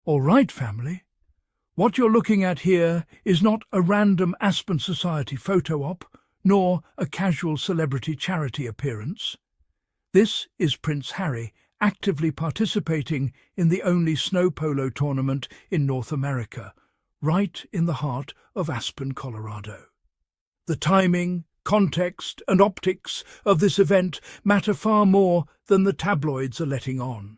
All right, family. What you're looking at here is not a random Aspen Society photo op, nor a casual celebrity charity appearance. This is Prince Harry actively participating in the only snow polo tournament in North America, right in the heart of Aspen, Colorado. The timing, context and optics of this event matter far more than the tabloids are letting on.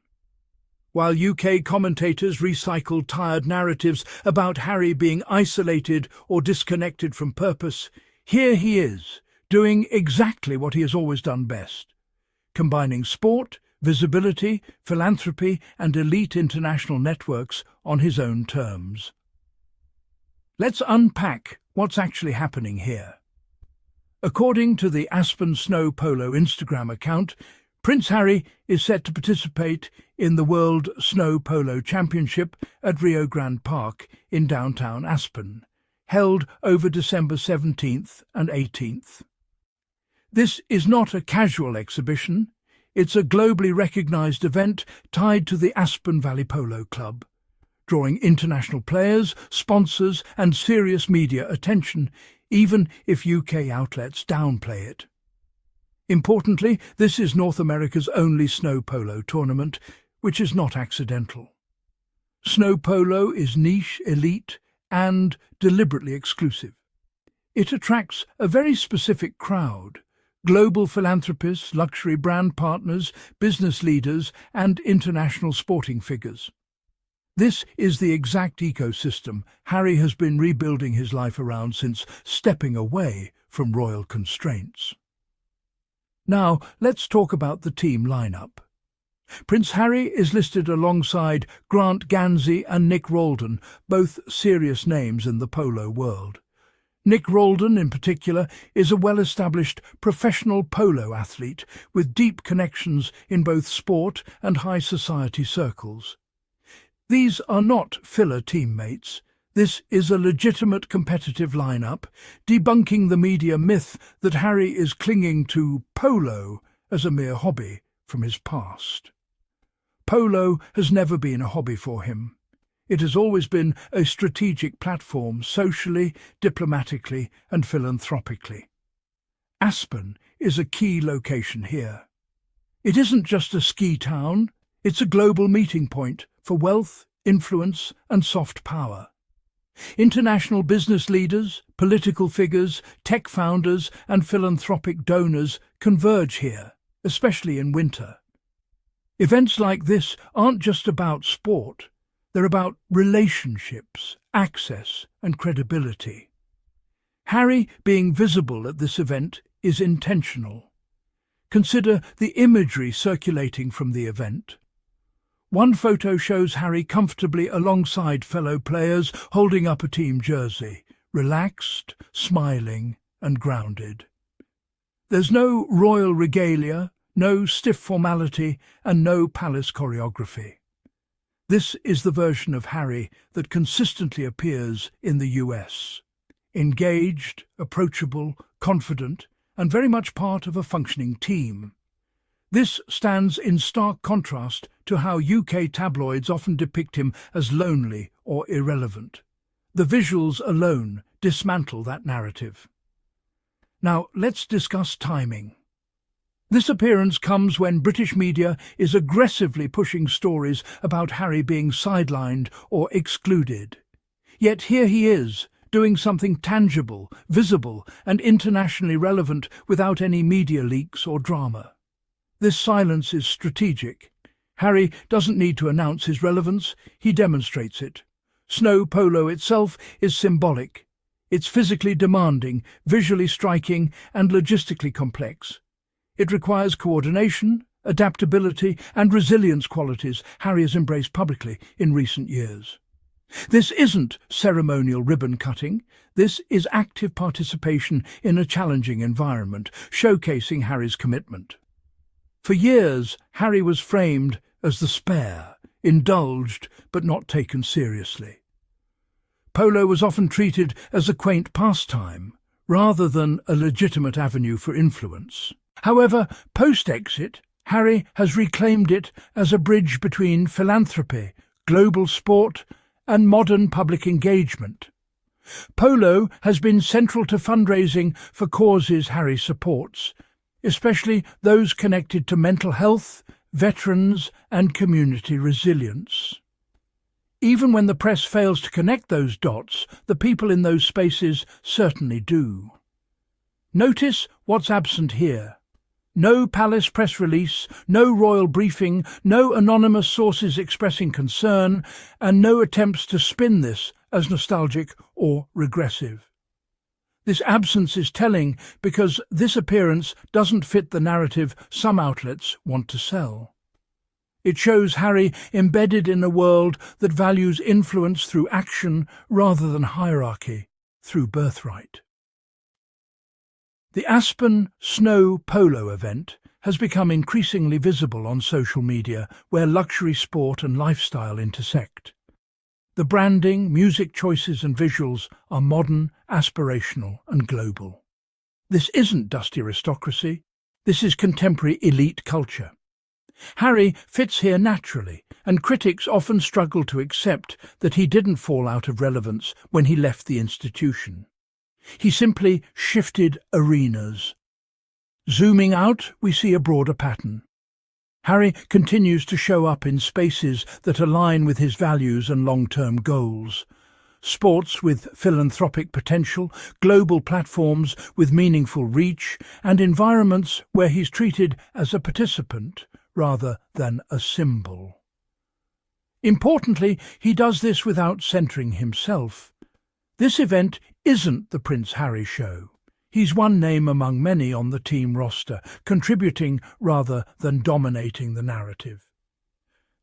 While UK commentators recycle tired narratives about Harry being isolated or disconnected from purpose, here he is, doing exactly what he has always done best, combining sport, visibility, philanthropy and elite international networks on his own terms. Let's unpack what's actually happening here. According to the Aspen Snow Polo Instagram account, Prince Harry is set to participate in the World Snow Polo Championship at Rio Grande Park in downtown Aspen, held over December 17th and 18th. This is not a casual exhibition, it's a globally recognized event tied to the Aspen Valley Polo Club, drawing international players, sponsors and serious media attention, even if UK outlets downplay it. Importantly, this is North America's only snow polo tournament, which is not accidental. Snow polo is niche, elite, and deliberately exclusive. It attracts a very specific crowd: global philanthropists, luxury brand partners, business leaders, and international sporting figures. This is the exact ecosystem Harry has been rebuilding his life around since stepping away from royal constraints. Now, let's talk about the team lineup. Prince Harry is listed alongside Grant Gansey and Nick Roldan, both serious names in the polo world. Nick Roldan, in particular, is a well-established professional polo athlete with deep connections in both sport and high society circles. These are not filler teammates. This is a legitimate competitive lineup, debunking the media myth that Harry is clinging to polo as a mere hobby from his past. Polo has never been a hobby for him. It has always been a strategic platform socially, diplomatically and philanthropically. Aspen is a key location here. It isn't just a ski town, it's a global meeting point for wealth, influence and soft power. International business leaders, political figures, tech founders and philanthropic donors converge here, especially in winter. Events like this aren't just about sport, they're about relationships, access and credibility. Harry being visible at this event is intentional. Consider the imagery circulating from the event. One photo shows Harry comfortably alongside fellow players holding up a team jersey, relaxed, smiling and grounded. There's no royal regalia, no stiff formality and no palace choreography. This is the version of Harry that consistently appears in the US. Engaged, approachable, confident and very much part of a functioning team. This stands in stark contrast to how UK tabloids often depict him as lonely or irrelevant. The visuals alone dismantle that narrative. Now, let's discuss timing. This appearance comes when British media is aggressively pushing stories about Harry being sidelined or excluded. Yet here he is, doing something tangible, visible and internationally relevant without any media leaks or drama. This silence is strategic. Harry doesn't need to announce his relevance, he demonstrates it. Snow polo itself is symbolic. It's physically demanding, visually striking and logistically complex. It requires coordination, adaptability and resilience qualities Harry has embraced publicly in recent years. This isn't ceremonial ribbon cutting, this is active participation in a challenging environment, showcasing Harry's commitment. For years, Harry was framed as the spare, indulged but not taken seriously. Polo was often treated as a quaint pastime, rather than a legitimate avenue for influence. However, post-exit, Harry has reclaimed it as a bridge between philanthropy, global sport, and modern public engagement. Polo has been central to fundraising for causes Harry supports, especially those connected to mental health, veterans, and community resilience. Even when the press fails to connect those dots, the people in those spaces certainly do. Notice what's absent here. No palace press release, no royal briefing, no anonymous sources expressing concern, and no attempts to spin this as nostalgic or regressive. This absence is telling because this appearance doesn't fit the narrative some outlets want to sell. It shows Harry embedded in a world that values influence through action rather than hierarchy through birthright. The Aspen Snow Polo event has become increasingly visible on social media, where luxury sport and lifestyle intersect. The branding, music choices and visuals are modern, aspirational and global. This isn't dusty aristocracy, this is contemporary elite culture. Harry fits here naturally, and critics often struggle to accept that he didn't fall out of relevance when he left the institution. He simply shifted arenas. Zooming out, we see a broader pattern. Harry continues to show up in spaces that align with his values and long-term goals. Sports with philanthropic potential, global platforms with meaningful reach, and environments where he's treated as a participant rather than a symbol. Importantly, he does this without centering himself. This event isn't the Prince Harry show. He's one name among many on the team roster, contributing rather than dominating the narrative.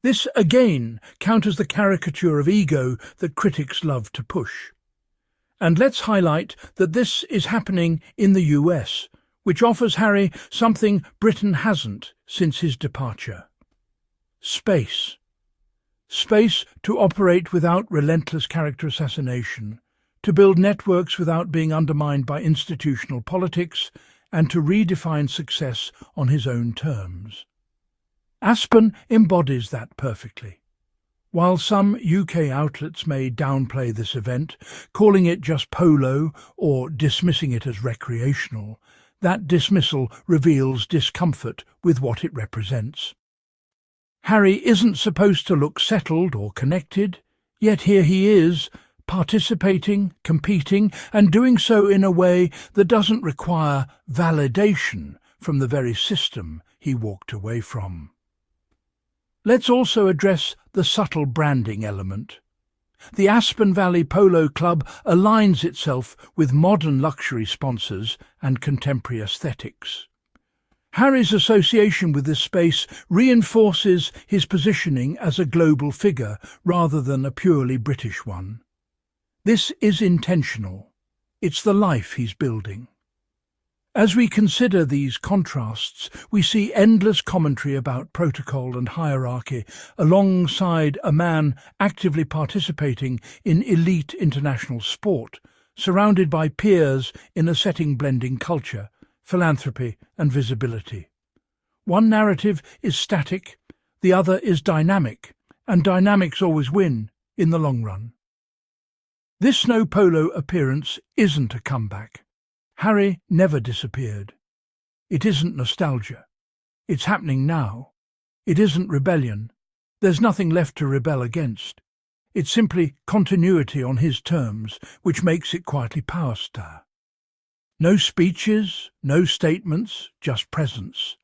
This, again, counters the caricature of ego that critics love to push. And let's highlight that this is happening in the US, which offers Harry something Britain hasn't since his departure. Space. Space to operate without relentless character assassination, to build networks without being undermined by institutional politics, and to redefine success on his own terms. Aspen embodies that perfectly. While some UK outlets may downplay this event, calling it just polo or dismissing it as recreational, that dismissal reveals discomfort with what it represents. Harry isn't supposed to look settled or connected, yet here he is, participating, competing, and doing so in a way that doesn't require validation from the very system he walked away from. Let's also address the subtle branding element. The Aspen Valley Polo Club aligns itself with modern luxury sponsors and contemporary aesthetics. Harry's association with this space reinforces his positioning as a global figure rather than a purely British one. This is intentional. It's the life he's building. As we consider these contrasts, we see endless commentary about protocol and hierarchy alongside a man actively participating in elite international sport, surrounded by peers in a setting blending culture, philanthropy and visibility. One narrative is static, the other is dynamic, and dynamics always win in the long run. This snow polo appearance isn't a comeback. Harry never disappeared. It isn't nostalgia. It's happening now. It isn't rebellion. There's nothing left to rebel against. It's simply continuity on his terms, which makes it quietly power star. No speeches, no statements, just presence.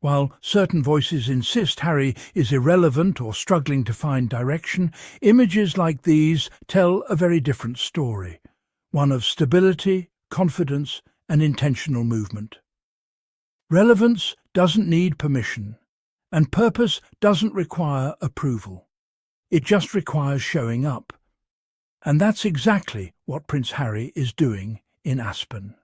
While certain voices insist Harry is irrelevant or struggling to find direction, images like these tell a very different story, one of stability, confidence, and intentional movement. Relevance doesn't need permission, and purpose doesn't require approval. It just requires showing up. And that's exactly what Prince Harry is doing in Aspen.